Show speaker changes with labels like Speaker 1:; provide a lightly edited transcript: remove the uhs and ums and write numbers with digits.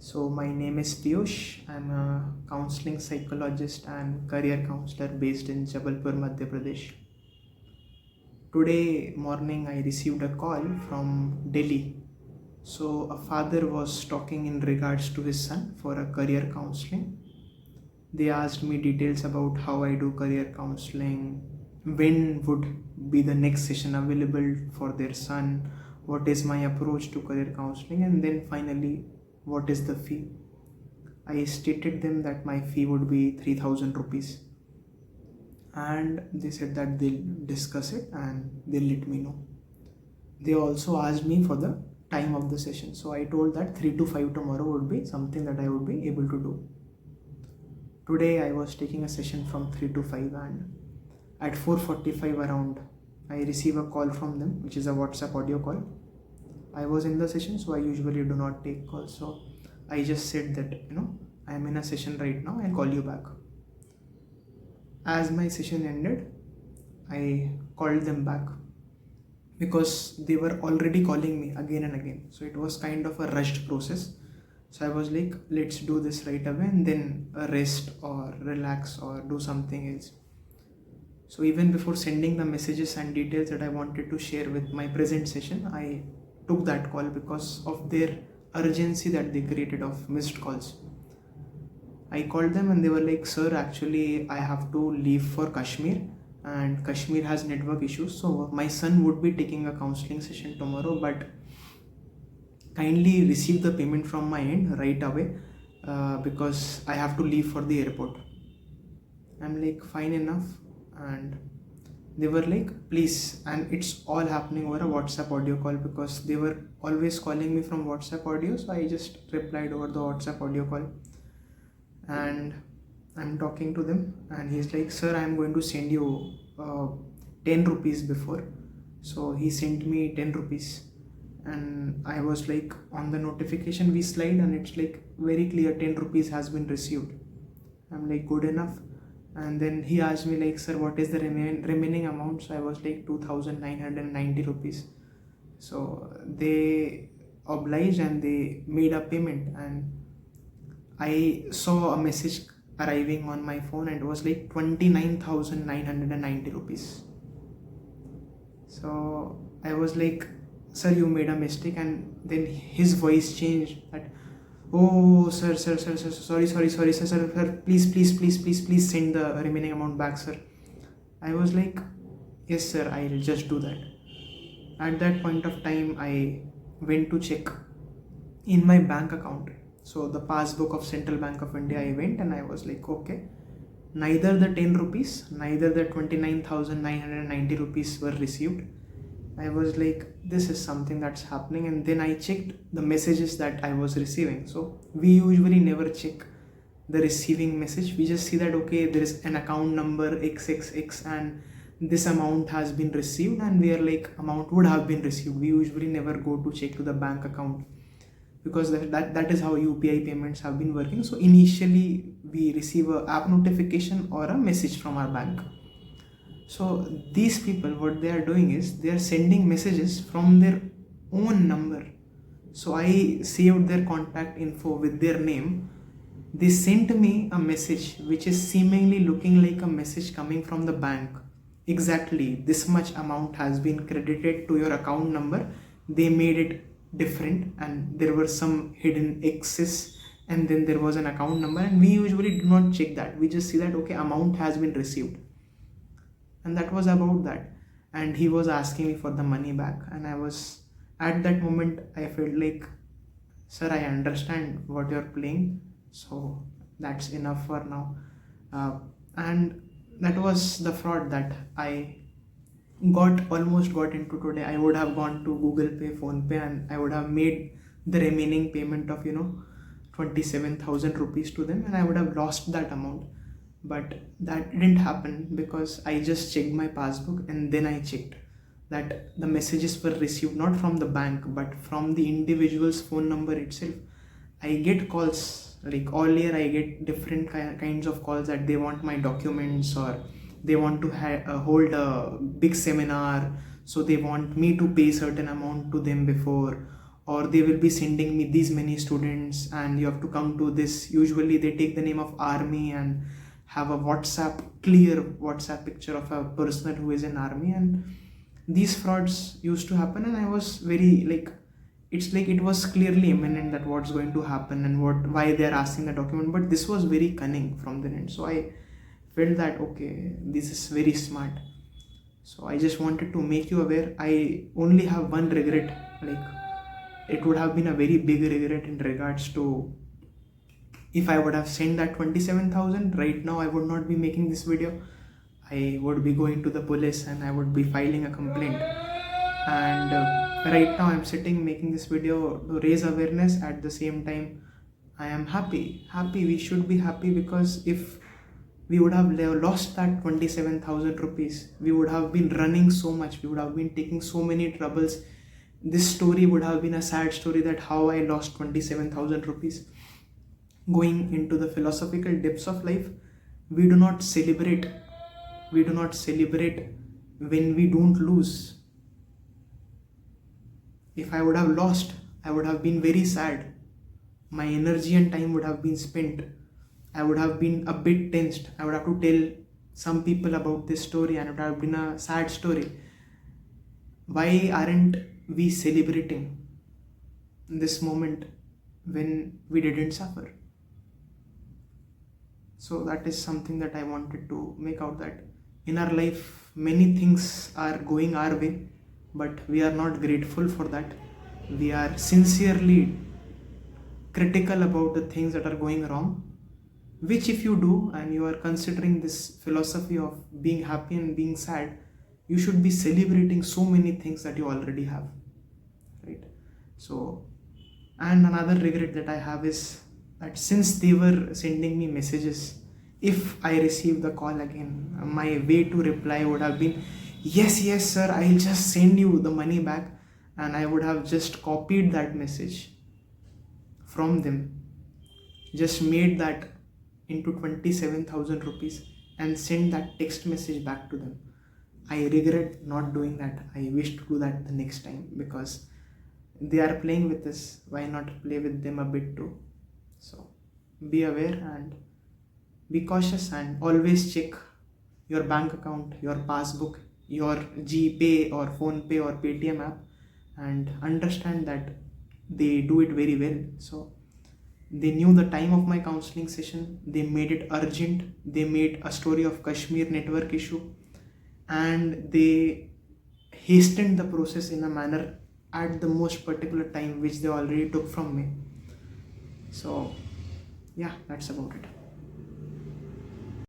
Speaker 1: So, my name is Piyush. I'm a counseling psychologist and career counselor based in Jabalpur, Madhya Pradesh. Today morning, I received a call from Delhi. So, a father was talking in regards to his son for a career counseling. They asked me details about how I do career counseling, when would be the next session available for their son, what is my approach to career counseling, and then finally, what is the fee. I stated them that my fee would be 3000 rupees, and they said that they'll discuss it and they'll let me know. They also asked me for the time of the session, so I told that 3 to 5 tomorrow would be something that I would be able to do. Today I was taking a session from 3 to 5, and at 4:45 around I receive a call from them, which is a WhatsApp audio call. I was in the session, so I usually do not take calls, so I just said that I am in a session right now, I'll call you back. As my session ended, I called them back because they were already calling me again and again, so it was kind of a rushed process. So I was like, let's do this right away and then rest or relax or do something else. So even before sending the messages and details that I wanted to share with my present session, I took that call because of their urgency that they created of missed calls. I called them and they were like, sir, actually I have to leave for Kashmir and Kashmir has network issues, so my son would be taking a counseling session tomorrow, but kindly receive the payment from my end right away because I have to leave for the airport. I'm like, fine enough. And they were like, please, and it's all happening over a WhatsApp audio call because they were always calling me from WhatsApp audio, so I just replied over the WhatsApp audio call. And I'm talking to them and he's like, sir, I'm going to send you 10 rupees before. So he sent me 10 rupees and I was like, on the notification we slide and it's like very clear 10 rupees has been received. I'm like, good enough. And then he asked me like, sir, what is the remaining amount? So I was like 2990 rupees. So they obliged and they made a payment, and I saw a message arriving on my phone and it was like 29,990 rupees. So I was like, sir, you made a mistake. And then his voice changed that, oh, sir, sorry, sir, please send the remaining amount back, sir. I was like, yes, sir, I'll just do that. At that point of time, I went to check in my bank account. So the passbook of Central Bank of India, I went and I was like, okay, neither the 10 rupees, neither the 29,990 rupees were received. I was like, this is something that's happening. And then I checked the messages that I was receiving. So we usually never check the receiving message. We just see that, okay, there is an account number XXX and this amount has been received, and we are like, amount would have been received. We usually never go to check to the bank account because that is how UPI payments have been working. So initially we receive a app notification or a message from our bank. So these people, what they are doing is they are sending messages from their own number. So I saved their contact info with their name. They sent me a message which is seemingly looking like a message coming from the bank. Exactly, this much amount has been credited to your account number. They made it different and there were some hidden X's and then there was an account number, and we usually do not check that. We just see that, okay, amount has been received. And that was about that. And he was asking me for the money back, and I was, at that moment I felt like, sir, I understand what you're playing, so that's enough for now. And that was the fraud that I almost got into today. I would have gone to Google Pay, Phone Pay, and I would have made the remaining payment of 27,000 rupees to them, and I would have lost that amount. But that didn't happen because I just checked my passbook and then I checked that the messages were received not from the bank but from the individual's phone number itself. I get calls, like earlier I get different kinds of calls that they want my documents, or they want to hold a big seminar, so they want me to pay certain amount to them before, or they will be sending me these many students and you have to come to this. Usually they take the name of army and have a clear WhatsApp picture of a person who is in army, and these frauds used to happen. And I was very like, it's like it was clearly imminent that what's going to happen and why they're asking the document, but this was very cunning from their end. So I felt that okay, this is very smart. So I just wanted to make you aware. I only have one regret, like it would have been a very big regret in regards to if I would have sent that 27,000. Right now I would not be making this video. I would be going to the police and I would be filing a complaint. And right now I'm sitting making this video to raise awareness. At the same time, I am happy. We should be happy, because if we would have lost that 27,000 rupees, we would have been running so much, we would have been taking so many troubles. This story would have been a sad story, that how I lost 27,000 rupees. Going into the philosophical depths of life, we do not celebrate when we don't lose. If I would have lost, I would have been very sad. My energy and time would have been spent. I would have been a bit tensed. I would have to tell some people about this story and it would have been a sad story. Why aren't we celebrating this moment when we didn't suffer? So that is something that I wanted to make out, that in our life many things are going our way, but we are not grateful for that. We are sincerely critical about the things that are going wrong, which if you do and you are considering this philosophy of being happy and being sad, you should be celebrating so many things that you already have, right? So, and another regret that I have is that since they were sending me messages, if I receive the call again, my way to reply would have been, yes sir, I'll just send you the money back. And I would have just copied that message from them, just made that into 27,000 rupees and send that text message back to them. I regret not doing that. I wish to do that the next time, because they are playing with us. Why not play with them a bit too? So be aware and be cautious, and always check your bank account, your passbook, your GPay or PhonePe or Paytm app, and understand that they do it very well. So they knew the time of my counseling session, they made it urgent, they made a story of Kashmir network issue, and they hastened the process in a manner at the most particular time which they already took from me. So yeah, that's about it.